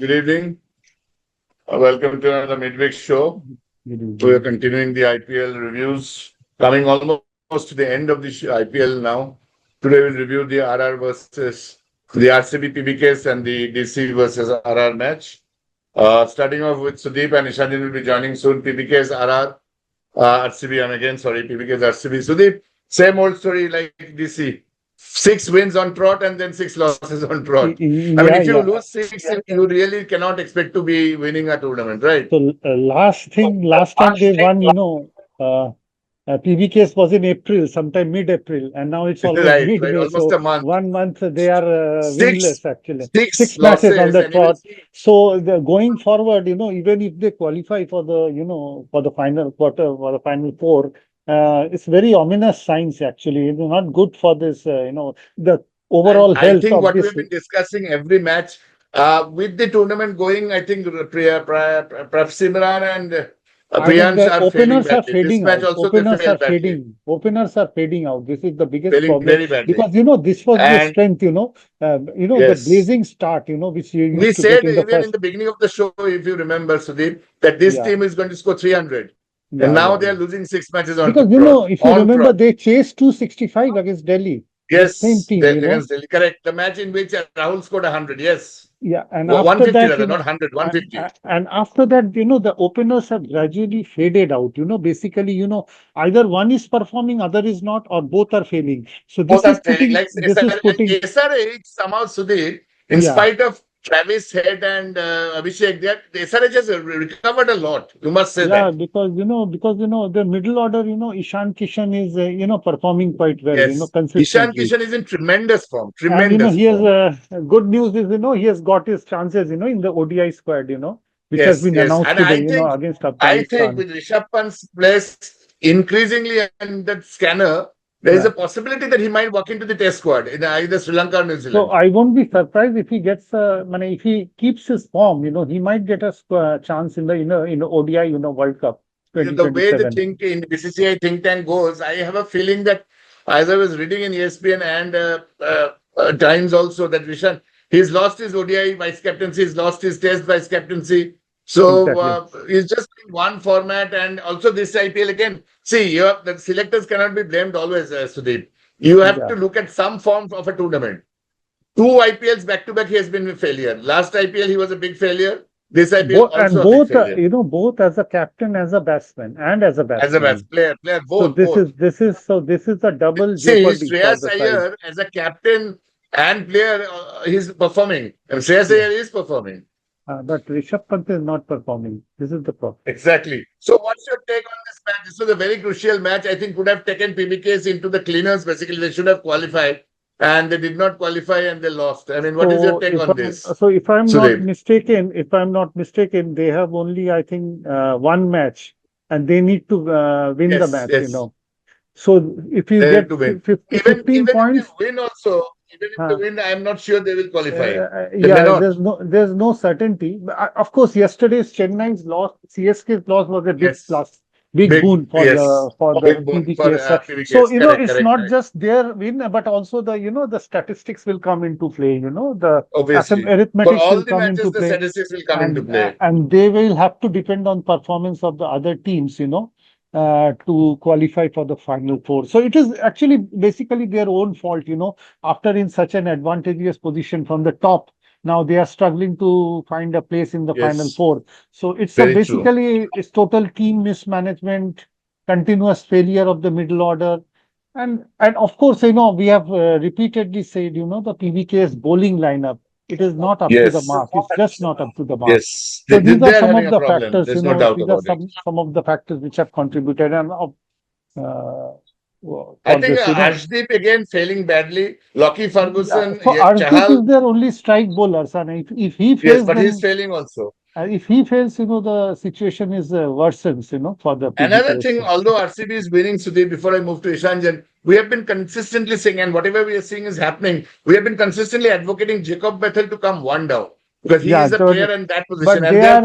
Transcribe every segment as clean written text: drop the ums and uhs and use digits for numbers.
Good evening. Welcome to another midweek show. We are continuing the IPL reviews, coming almost to the end of the IPL now. Today we'll review the RR versus the RCB PBKS and the DC versus RR match. Starting off with Sudeep and Ishanjan will be joining soon. PBKS RR, RCB, and again, sorry, PBKS RCB. Sudeep, same old story like DC. 6 wins on trot and then 6 losses on trot. I mean, if you lose 6, you really cannot expect to be winning a tournament, right? So last time they won, PBKS was in April, sometime mid-April, and now it's almost Right, mid-May. almost So a month. 1 month they are winless actually. 6 matches on the trot. losses. So going forward, even if they qualify for the, for the final quarter or the final four, it's very ominous signs actually. It's not good for this, the overall I health think of what this. we've been discussing every match, with the tournament going, I think Simran and Priyansh are failing badly. This match also Openers they are failed badly. fading. Openers are fading out. This is the biggest Failing problem. very badly. Because this was the And strength, the yes. blazing start, which you we used to said get in the even first. in the beginning of the show, if you remember, Sudeep, that this Yeah. team is going to score 300. Yeah, and now yeah, they are yeah. losing 6 matches on Because trot. if you On remember, trot. they chased 265 against Delhi. The same Yes, team, against Delhi. Correct. The match in which Rahul scored 100. Yes. Yeah, and Well, after 150 that, rather, not 100, 150. and after that, the openers have gradually faded out. Basically, either one is performing, other is not, or both are failing. So this Both are is failing. putting, Like this is putting, SRH somehow, Sudeep, in yeah. spite of Travis Head and Abhishek, the SRH has recovered a lot. You must say Yeah, that. because the middle order, Ishan Kishan is performing quite well, Yes. Ishan consistently. Kishan is in tremendous form. And Tremendous he form. has good news is he has got his chances, in the ODI squad, which has been announced And today, I think, against I think Afghanistan. with Rishabh Pant's place increasingly and that scanner, there is Yeah. a possibility that he might walk into the test squad in either Sri Lanka or New So Zealand. I won't be surprised if he gets, if he keeps his form, he might get a chance in the ODI, World Cup The way the 2027. in BCCI think tank goes, I have a feeling that as I was reading in ESPN and Times also that Vishan, he's lost his ODI vice captaincy, he's lost his test vice captaincy. So Exactly. he's just in one format, and also this IPL again. See, the selectors cannot be blamed always, Sudeep. You have Yeah. to look at some form of a tournament. 2 IPLs back to back, he has been a failure. Last IPL, he was a big failure. This IPL also a big failure. Both as a captain, as a batsman, and as a As a batsman. player, So both. this is a double See, jeopardy for Shreyas the side. Iyer as a captain and player, he's performing. And Shreyas Iyer is performing. But Rishabh Pant is not performing. This is the problem. Exactly. So what's your take on this match? This was a very crucial match. I think would have taken PBKs into the cleaners. Basically, they should have qualified. And they did not qualify and they lost. I mean, what is your take on this? So if I'm Sudeep? not mistaken, they have only, I think, one match, and they need to win the match. Yes. So if you They have get to win. 15 Even points, if they win also, even if they win, I'm not sure they will qualify. They may yeah, not. there's no certainty. But of course, yesterday's Chennai's loss, CSK's loss was a big Yes. plus, big boon for yes. the Big boon for PBKS. PBKS. So Correct. not just their win, but also the statistics will come into play. The Obviously. For arithmetics all will the come matches, into the play, statistics will come into play. and they will have to depend on performance of the other teams. To qualify for the final four. So it is actually basically their own fault, after in such an advantageous position from the top. Now they are struggling to find a place in the Yes. final four. So it's Very basically it's total team mismanagement, continuous failure of the middle order. And of course, we have repeatedly said, the PBK's bowling lineup, it is not up to the mark. It's just not up to the mark. Yes. So these are They're some having of a the problem. factors, There's no doubt these are about it. some of the factors which have contributed. And I think Arshdeep again failing badly. Locky Ferguson, for Arshdeep Chahal. is their only strike bowler, son. If he fails, Yes, but he's failing also. If he fails, the situation is worsens, for the PBKS. Another thing, although RCB is winning, Sudeep, before I move to Ishanjan, we have been consistently saying, and whatever we are seeing is happening, we have been consistently advocating Jacob Bethell to come one down. Because he is a player in that position. But And they are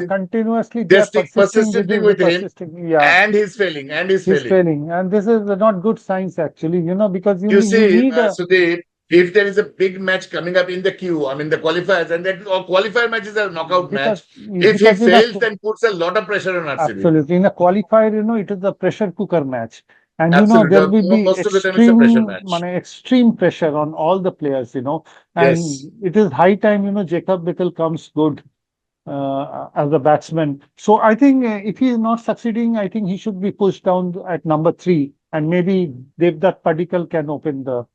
continuously persistently with him. Yeah. And he's failing. He's failing. And this is not good signs, actually, because You see, need Sudeep, if there is a big match coming up in the queue, I mean the qualifiers, and that or qualifier matches are knockout match. If he because in a fails, then puts a lot of pressure on RCB. absolutely in a qualifier, it is a pressure cooker match, and Absolutely. there will be Most of the time it's a pressure match. extreme pressure on all the players, and Yes. it is high time, Jacob Bethell comes good as a batsman. So I think if he is not succeeding, I think he should be pushed down at number 3, and maybe Devdutt Padikkal can open the.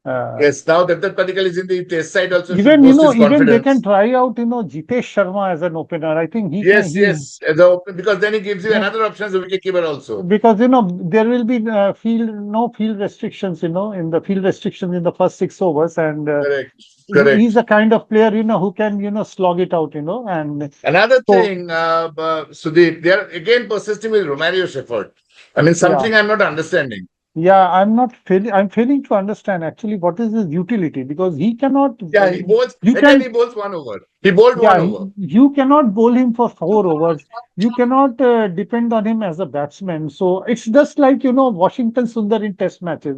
Yes. Now Devdutt Padikkal is in the test side also should Even boost his even they can confidence. try out Jitesh Sharma as an opener. I think he can Yes, he yes. Because then he gives you yeah, another option as a wicketkeeper also. because there will be field restrictions, in the field restrictions in the first 6 overs, and Correct. he's Correct. the kind of player who can slog it out, and Another so thing, Sudeep, they are again persisting with Romario Shepherd. I mean, yeah. something I'm not understanding. Yeah, I'm failing to understand actually what is his utility, because he cannot, Yeah, he bowls. you Again, he can, bowls 1 over. He bowled one yeah, over. you cannot bowl him for 4 overs. You cannot depend on him as a batsman. So it's just like, Washington Sundar in test matches,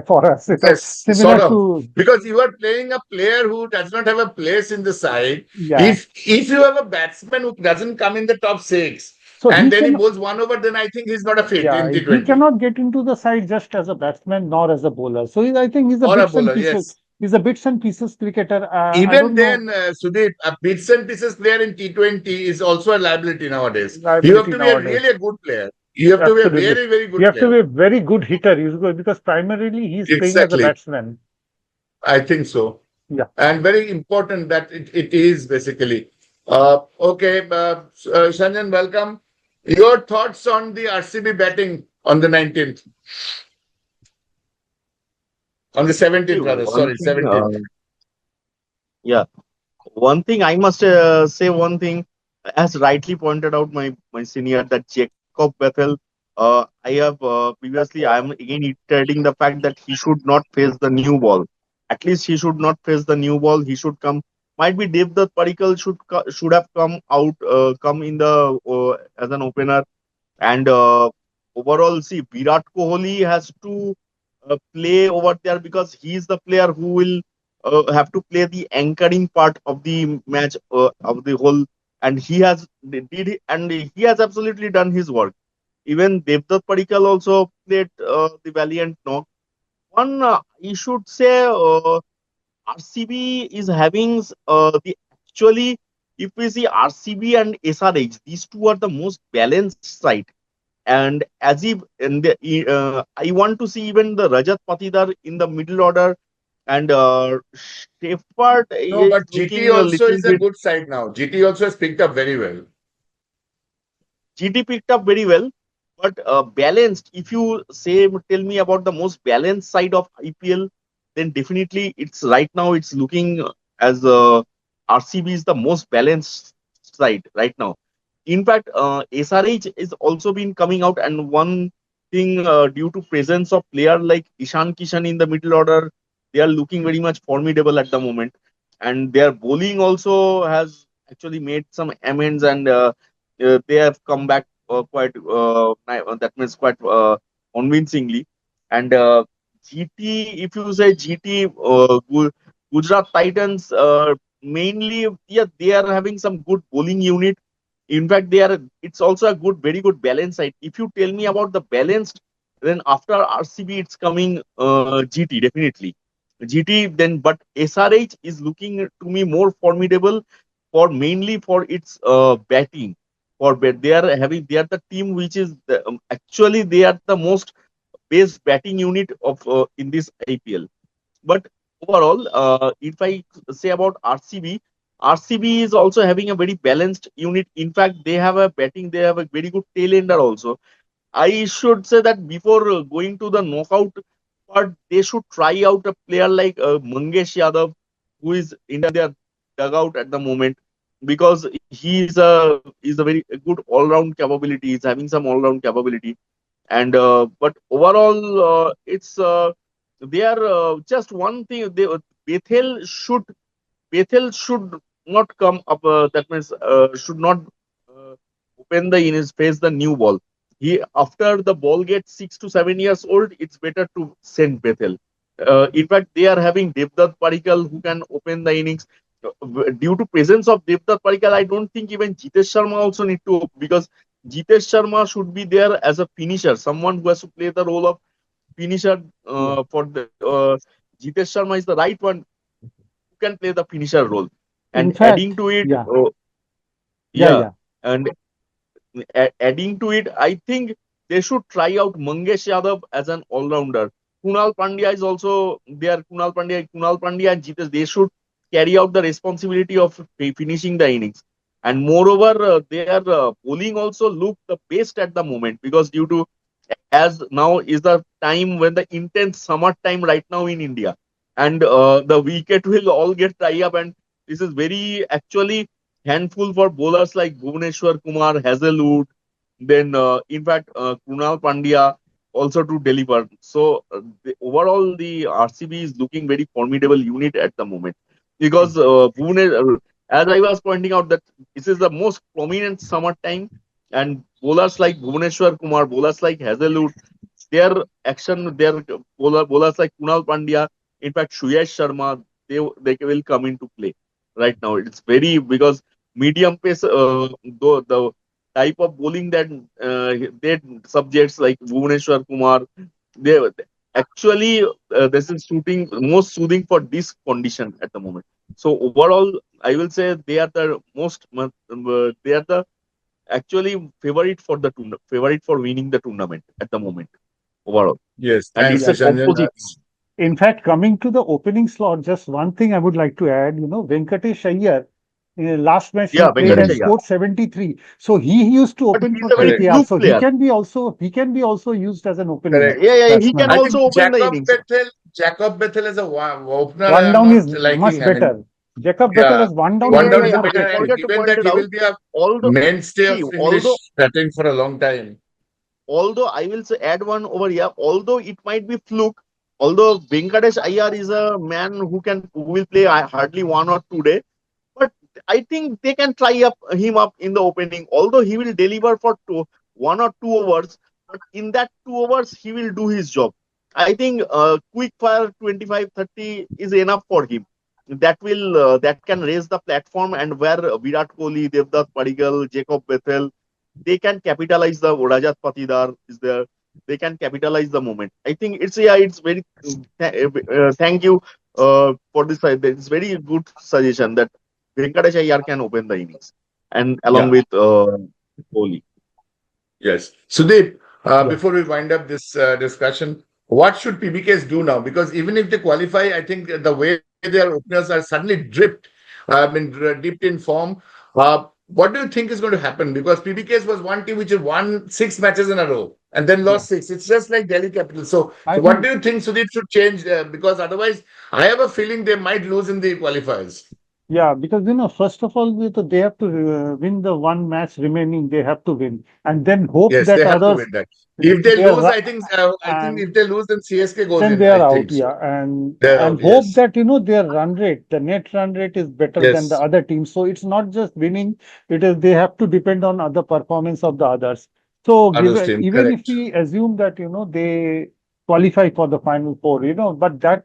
for us, Yes, sort similar of. to, Because you are playing a player who does not have a place in the side. yeah. If you have a batsman who doesn't come in the top 6 So and he then he can, bowls 1 over, then I think he's not a fit yeah, in he T20 cannot get into the side just as a batsman nor as a bowler. So I think he's a or a bits and bowler. pieces. Yes. He's a bits and pieces cricketer. I Even don't know, then, Sudeep, a bits and pieces player in T20 is also a liability nowadays. You have liability to be a nowadays. really a good player. You have to be a Absolutely. very, very You good have to player. be a very good hitter. He's good because primarily he's playing as a Exactly. batsman. I think so. Yeah. And very important that it is basically. Okay, Sanjan, welcome. Your thoughts on the RCB batting on the 19th, on the See, 17th rather, one sorry, thing, 17th. yeah, one thing I must say one thing, as rightly pointed out my senior, that Jacob Bethell, I have previously, I am again iterating the fact that he should not face the new ball. At least he should not face the new ball. He should come. Might be Devdutt Padikkal should have come out, come in the as an opener. And overall, see, Virat Kohli has to play over there because he is the player who will have to play the anchoring part of the match, of the whole. And and he has absolutely done his work. Even Devdutt Padikkal also played the valiant knock. One, you should say, RCB is having the actually, if we see RCB and SRH, these two are the most balanced side. And as if in the I want to see even the Rajat Patidar in the middle order, and Shepherd No, is but GT looking a also little is a bit. good side now. GT also has picked up very well. GT picked up very well, but balanced. If you say tell me about the most balanced side of IPL, then definitely it's right now it's looking as RCB is the most balanced side right now. In fact, SRH is also been coming out, and one thing, due to presence of player like Ishan Kishan in the middle order, they are looking very much formidable at the moment, and their bowling also has actually made some amends, and they have come back quite that means quite convincingly. And GT, if you say GT, Gujarat Titans, mainly, yeah, they are having some good bowling unit. In fact, they are. It's also a good, very good balance side. If you tell me about the balanced, then after RCB, it's coming GT definitely. GT then, but SRH is looking to me more formidable for mainly for its batting. They are having, they are the team which is actually they are the most best batting unit of in this IPL. But overall, if I say about RCB, RCB is also having a very balanced unit. In fact, they have a batting, they have a very good tail ender also. I should say that before going to the knockout part, they should try out a player like Mangesh Yadav, who is in their dugout at the moment, because he is a very good all round capability. He's having some all round capability, and but overall, it's they are just one thing. Bethel should Bethel should not come up. That means should not uh, open the innings, face the new ball. He, after the ball gets 6 to 7 years old, it's better to send Bethel. In fact, they are having Devdutt Padikkal who can open the innings. Due to presence of Devdutt Padikkal, I don't think even Jitesh Sharma also need to, because Jitesh Sharma should be there as a finisher, someone who has to play the role of finisher. Yeah. For the Jitesh Sharma is the right one who can play the finisher role. In And fact, adding to it, yeah, yeah, yeah, yeah. and adding to it, I think they should try out Mangesh Yadav as an all-rounder. Kunal Pandya is also there. Kunal Pandya and Jitesh, they should carry out the responsibility of finishing the innings. And moreover, their bowling also look the best at the moment, because due to, as now is the time when the intense summer time right now in India, and the wicket will all get tie up, and this is very actually handful for bowlers like Bhuvneshwar Kumar, Hazelwood, then in fact Krunal Pandya also to deliver. So overall the RCB is looking very formidable unit at the moment, because as I was pointing out that this is the most prominent summer time, and bowlers like Bhuvneshwar Kumar, bowlers like Hazelwood, their action, their bowlers like Kunal Pandya, in fact Suyash Sharma, they will come into play right now. It's very, because medium pace, the type of bowling that they subjects like Bhuvaneshwar Kumar, they actually this is suiting most soothing for this condition at the moment. So overall, I will say they are the they are the actually favorite for the favorite for winning the tournament at the moment overall, Yes, and thanks, it's Yeah. a Nishanjan. composite. In fact, coming to the opening slot, just one thing I would like to add, Venkatesh Iyer, last match he Yeah, played Venkatesh and Correct. Iyer. scored 73. So he used to But open he's for a very Correct. KKR. fluke So player. he can be also used as an opening Correct. Yeah, he can batsman. I also think open the innings. Jacob Bethell as a opener, I One am down not is liking. much I mean, better. Jacob Bethell yeah, as one down, Yeah, one he yeah, down is is yeah. a I not better okay. idea, forgot to given point that it he out. will be a Although, mainstay of see, English batting for a long time. although I will say add one over here, although it might be fluke, although Venkatesh Iyer is a man who will play hardly 1 or 2 days, but I think they can try him up in the opening. Although he will deliver for 1 or 2 overs, but in that 2 overs he will do his job. I think quick fire 25-30 is enough for him. That can raise the platform, and where Virat Kohli, Devdutt Padikkal, Jacob Bethell, they can capitalize. The Rajat Patidar is there. They can capitalize the moment. I think it's very thank you for this. It's very good suggestion that Venkatesh Iyer can open the innings, and along Yeah. with Kohli. Yes. Sudeep, Yeah. before we wind up this discussion, what should PBKs do now? Because even if they qualify, I think the way their openers are suddenly dipped in form. What do you think is going to happen? Because PBKs was one team which had won 6 matches in a row and then Yeah. lost six. It's just like Delhi Capitals. I So what think do you think Sudeep should change? Because otherwise, I have a feeling they might lose in the qualifiers. Yeah, because first of all, they have to win the one match remaining. They have to win, and then hope Yes, that they have to win others that. If they they are lose, I think and if they lose, then CSK goes then in. they are I out. think so. Yeah, and They're out. hope Yes. that their run rate, the net run rate, is better than the Yes. other teams. So it's not just winning; it is they have to depend on other performance of the others. So Others given team. even if Correct. we assume that they qualify for the final four, but that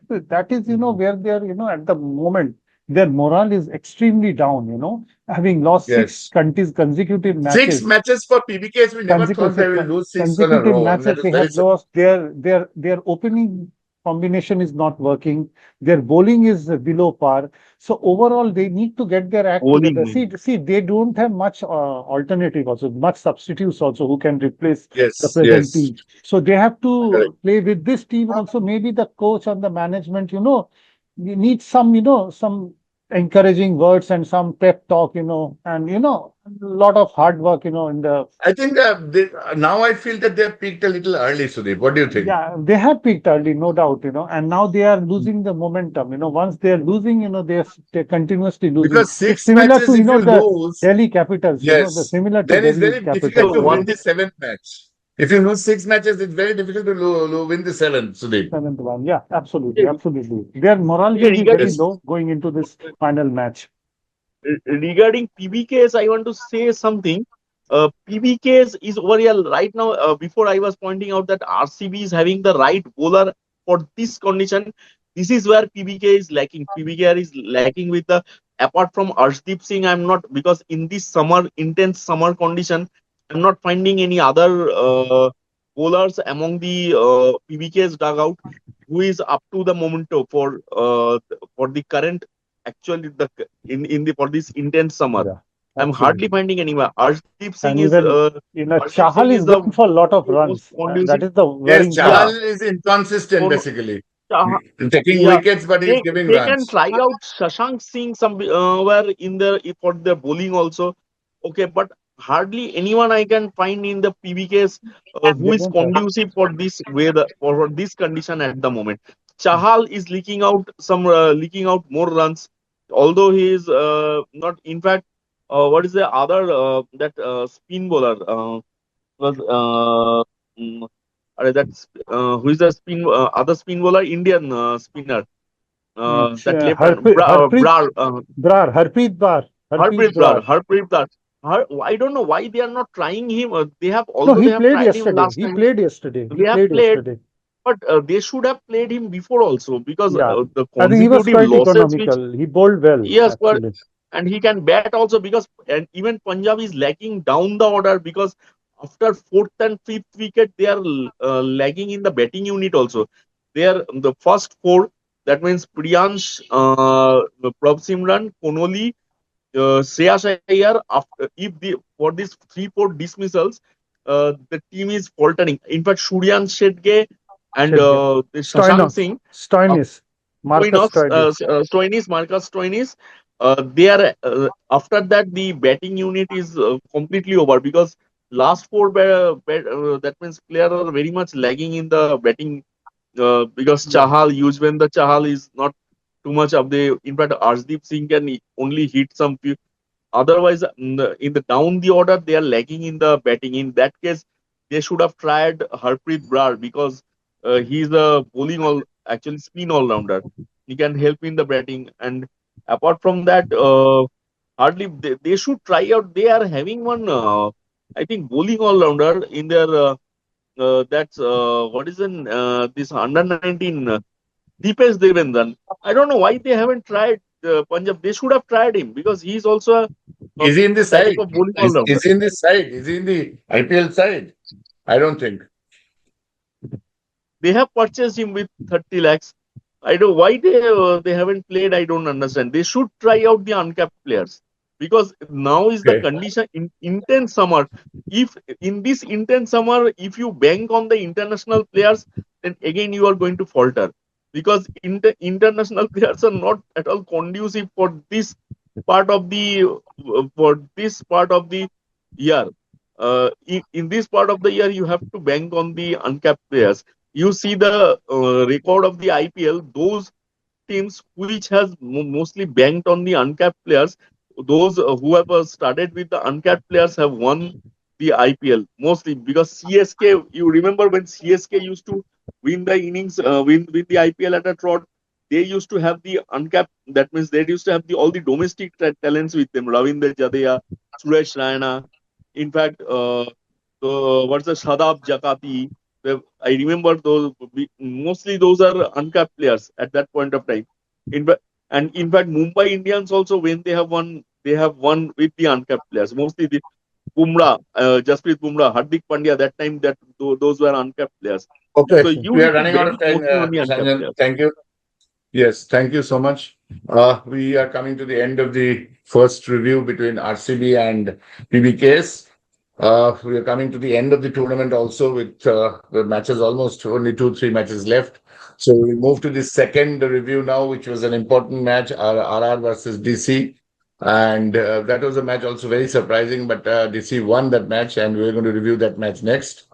is where they are at the moment their morale is extremely down. Having lost six Yes. consecutive Six matches matches for PBKs. We never thought they will lose six in a consecutive row. I mean, that matches is they very have lost. Their opening combination is not working. Their bowling is below par. So overall, they need to get their act together. Bowling. See, they don't have much alternative also, much substitutes also who can replace the yes. present Yes. team. So they have Correct. to play with this team also. Maybe the coach and the management, you need some, some encouraging words and some pep talk, and a lot of hard work, in the I think now I feel that they've peaked a little early, Sudeep. What do you think? yeah, they have peaked early, no doubt, and now they are losing the momentum. Once they are losing, they're continuously losing. Because It's six similar matches, to, if you the lose, Delhi Capitals, the yes, similar to then it's Delhi very difficult Capitals. So to win one, the seventh match. If you lose 6 matches, it's very difficult to win the seventh, Sudeep. Seventh one. Yeah, absolutely, absolutely. Their morale will be very regarding Yes. low going into this final match. regarding PBKs, I want to say something. PBKs is over here right now. Before I was pointing out that RCB is having the right bowler for this condition, this is where PBK is lacking. PBK is lacking with the, apart from Arshdeep Singh, I'm not, because in this summer, intense summer condition, I'm not finding any other bowlers among the PBK's dugout who is up to the momento for the current, actually the in the for this intense summer. Yeah, I'm hardly absolutely. finding anyone. Arshdeep Singh And is even, Arshdeep Singh Chahal is is the going for a lot of most runs. That conducive. is the Yes, worrying Yeah, point. Chahal is inconsistent no, no, basically. Chah- Taking yeah, wickets, but he's giving they can runs. try out Shashank Singh somewhere in the for their bowling also. Okay, but hardly anyone I can find in the PBKs who They is don't have. conducive for this weather, for this condition at the moment. Chahal is leaking out more runs, although he is not. In fact, what is the other that spin bowler? Was that's who is the other spin bowler? Indian spinner. That left hand Harpreet Brar, Brar, Harpreet Bar, Harpreet Harpreet Brar, Brar. Harpreet Brar. I don't know why they are not trying him. They have, No, although he they have played tried him yesterday. last He time. played yesterday. He They have played played, yesterday. but they should have played him before also, because Yeah. the I think he was consecutive quite losses which, economical. He bowled well, yes, but actually. and he can bat also, because and even Punjab is lacking down the order, because after fourth and fifth wicket they are lagging in the batting unit also. They are the first four. That means Priyansh, Prabh Simran, Konoli, Shreyas Iyer. After, if the for these 3-4 dismissals, the team is faltering. In fact, Shuryan Shetge and Shedge. the Shashank Stoinos. Singh, Stoinis. Marcus Stoinis. Stoinis, Marcus Stoinis. They are after that the batting unit is completely over, because last four that means players are very much lagging in the batting, because Yeah. Chahal, Yuzvendra Chahal is not too much of the. In fact, Arshdeep Singh can only hit some few. Otherwise, in the down the order, they are lagging in the batting. In that case, they should have tried Harpreet Brar, because he's a bowling actually spin all rounder. He can help in the batting. And apart from that, hardly they should try out. They are having one, I think, bowling all rounder in their. That's what is in this under 19 Deepesh Devendran. I don't know why they haven't tried Punjab. They should have tried him, because he's also a Is he in the type side? of bowling all rounder. Is he in the side? Is he in the IPL side? I don't think. They have purchased him with 30 lakhs. I don't why they haven't played. I don't understand. They should try out the uncapped players, because now is the Okay. condition in intense summer. If in this intense summer, if you bank on the international players, then again you are going to falter, because international players are not at all conducive part of the for this part of the year. In this part of the year, you have to bank on the uncapped players. You see the record of the IPL, those teams which has mostly banked on the uncapped players, those who have started with the uncapped players have won the IPL mostly, because CSK, you remember when CSK used to win the innings, win the IPL at a trot, they used to have the uncapped, that means they used to have all the domestic talents with them, Ravindra Jadeja, Suresh Raina. In fact, what's the Shadab Jakati, I remember those, mostly those are uncapped players at that point of time. And in fact, Mumbai Indians also, when they have won with the uncapped players. Mostly the Bumrah, Jasprit Bumrah, Hardik Pandya. That time those were uncapped players. So Okay. you We are need to running out bank of time, mostly on the uncapped Sanjan. players. Thank you. Yes, thank you so much. We are coming to the end of the first review between RCB and PBKS. We are coming to the end of the tournament also, with the matches almost only 2, 3 matches left. So we move to the second review now, which was an important match, RR versus DC. And that was a match also very surprising, but DC won that match, and we're going to review that match next.